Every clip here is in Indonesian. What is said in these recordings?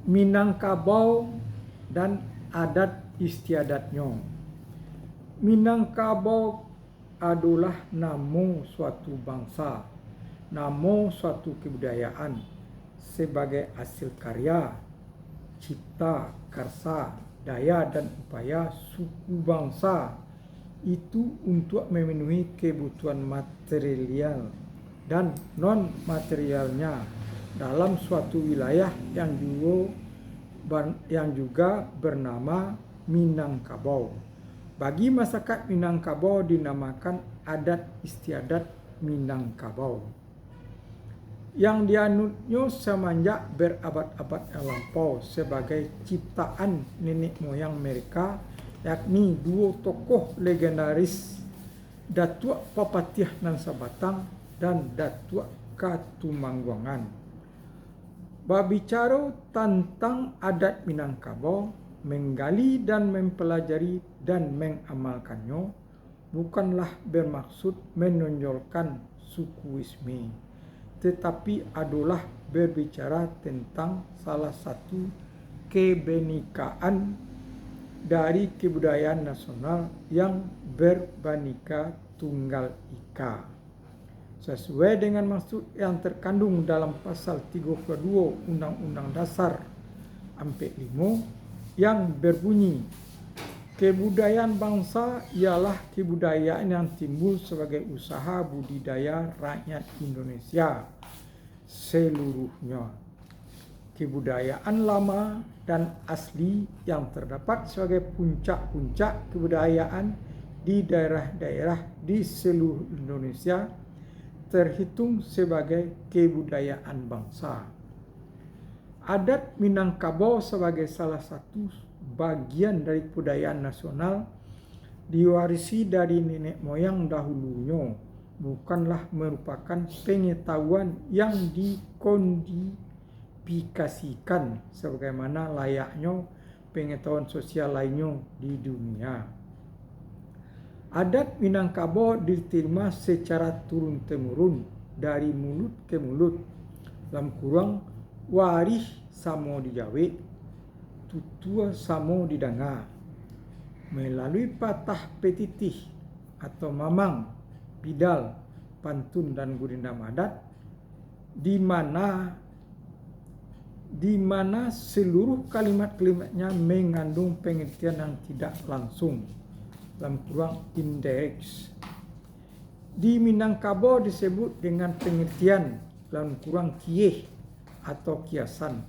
Minangkabau dan adat istiadatnya. Minangkabau adalah nama suatu bangsa, nama suatu kebudayaan sebagai hasil karya, cipta, karsa, daya dan upaya suku bangsa itu untuk memenuhi kebutuhan material dan non materialnya dalam suatu wilayah yang juga bernama Minangkabau. Bagi masyarakat Minangkabau dinamakan adat istiadat Minangkabau yang dianutnya semenjak berabad-abad yang lampau sebagai ciptaan nenek moyang mereka, yakni dua tokoh legendaris, Datuk Papatiah Nan Sabatang dan Datuk Katumangguangan. Berbicara tentang adat Minangkabau, menggali dan mempelajari dan mengamalkannya bukanlah bermaksud menonjolkan sukuisme, tetapi adalah berbicara tentang salah satu kebenekaan dari kebudayaan nasional yang berbhinneka tunggal ika. Sesuai dengan maksud yang terkandung dalam pasal 32 Undang-Undang Dasar 45 yang berbunyi, kebudayaan bangsa ialah kebudayaan yang timbul sebagai usaha budidaya rakyat Indonesia seluruhnya. Kebudayaan lama dan asli yang terdapat sebagai puncak-puncak kebudayaan di daerah-daerah di seluruh Indonesia terhitung sebagai kebudayaan bangsa. Adat Minangkabau sebagai salah satu bagian dari kebudayaan nasional diwarisi dari nenek moyang dahulunya, bukanlah merupakan pengetahuan yang dikodifikasikan sebagaimana layaknya pengetahuan sosial lainnya di dunia. Adat Minangkabau diterima secara turun-temurun dari mulut ke mulut, dalam kurang waris samo dijawe, tutua samo didanga, melalui patah petitih atau mamang, bidal, pantun dan gurindam adat, di mana seluruh kalimat-kalimatnya mengandung pengertian yang tidak langsung, dalam kurang indirect. Di Minangkabau disebut dengan pengertian dalam kurang kieh atau kiasan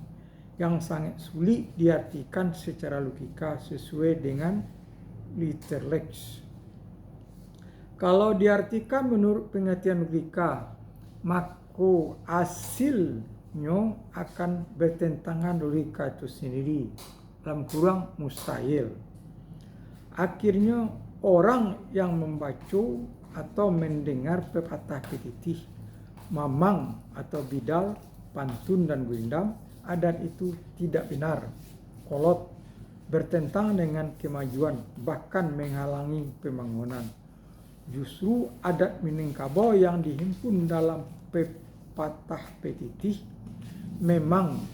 yang sangat sulit diartikan secara logika sesuai dengan literlex. Kalau diartikan menurut pengertian logika, maka hasilnya akan bertentangan logika itu sendiri, dalam kurang mustahil. Akhirnya orang yang membaca atau mendengar pepatah petitih, mamang atau bidal, pantun dan gurindam adat itu tidak benar, kolot, bertentangan dengan kemajuan, bahkan menghalangi pembangunan. Justru adat Minangkabau yang dihimpun dalam pepatah petitih, memang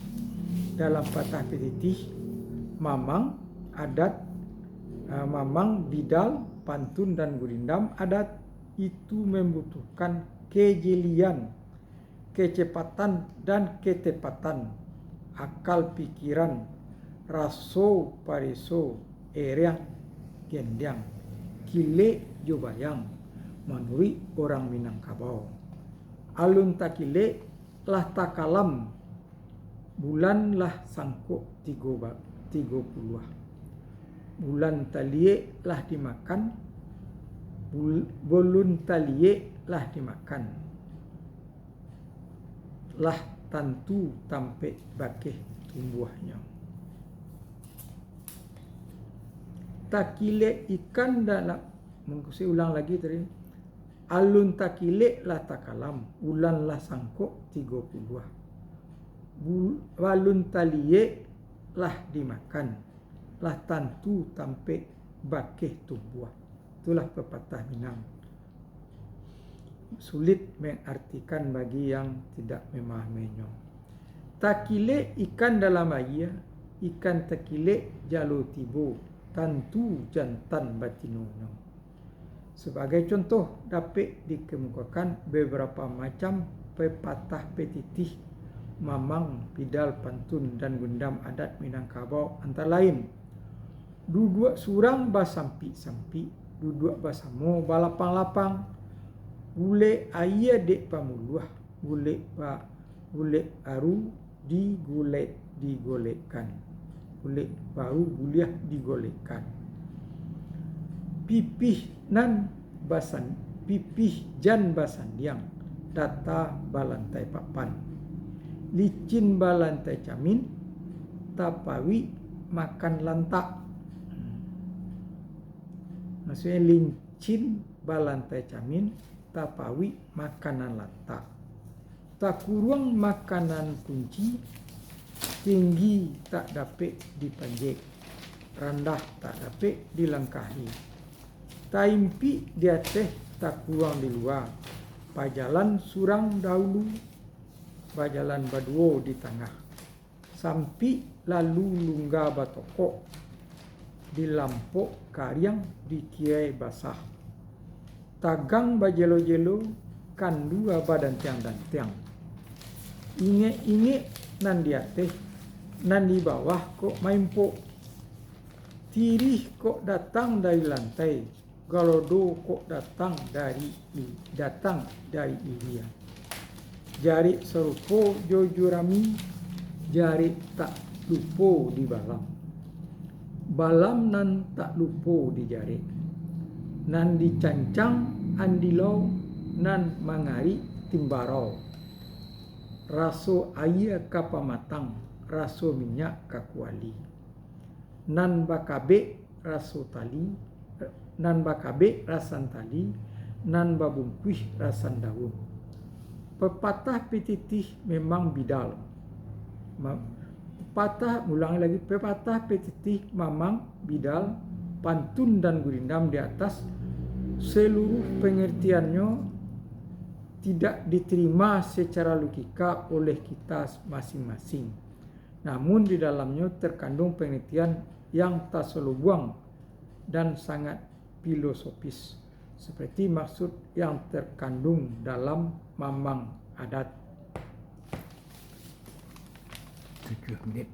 dalam patah petitih mamang adat, mamang, bidal, pantun dan gurindam adat itu membutuhkan kejelian, kecepatan dan ketepatan akal pikiran, raso pariso, eriang, gendang, kile jobayang, menurut orang Minangkabau. Alun takile lah takalam, bulan lah sangkuk 30. Bulan talie lah dimakan, bolun talie lah dimakan, lah tantu tampe bakeh tumbuhnya. Takile ikan dalam, saya ulang lagi tadi, alun takile lah takalam, bulan lah sangkuk 30. Balun talie lah dimakan, lah tantu tampe bakeh tumbuh. Itulah pepatah Minang. Sulit mengartikan bagi yang tidak memahaminya. takile ikan dalam air, ikan takile jalo tibo, tantu jantan batinono. Sebagai contoh dapat dikemukakan beberapa macam pepatah petitih mamang, pidal, pantun dan gundam adat Minangkabau antara lain. Duduk surang basampi-sampi, duduk basamo balapang-lapang, gule ayah dek pamuluah, gule baru digolekkan, gule baru guliah digolekkan. Pipih jan basandiang, data balantai papan, licin balantai camin, tapawi makan lantak. Maksudnya licin balantai camin, tapawi makanan lantak. Tak kurang makanan kunci, tinggi tak dapat dipanjek, rendah tak dapat dilangkahi. Taimpi di atas tak kurang di luar, pajalan surang dahulu, pajalan baduo di tengah, sampi lalu lungga batokok, di lampok karyang di kiai basah, tagang bajelo-jelo kandu badan tiang dan tiang, inge nan di atas nan di bawah kok maimpo, tirih kok datang dari lantai, galodo kok datang dari ilia. Jari serupo jojurami, jari tak lupo di balam. Balam nan tak lupo di jari. Nan dicancang andilau, nan mangari timbarau. Raso air kapa matang, raso minyak kakuali. Nan bakabe raso tali, nan bakabe rasan tali, nan babungkuih rasan daun. Pepatah petitih memang bidal. Pepatah petitih memang bidal, pantun dan gurindam di atas. Seluruh pengertiannya tidak diterima secara logika oleh kita masing-masing. Namun di dalamnya terkandung pengertian yang tak selalu dan sangat filosofis, seperti maksud yang terkandung dalam mamang adat. 7 menit.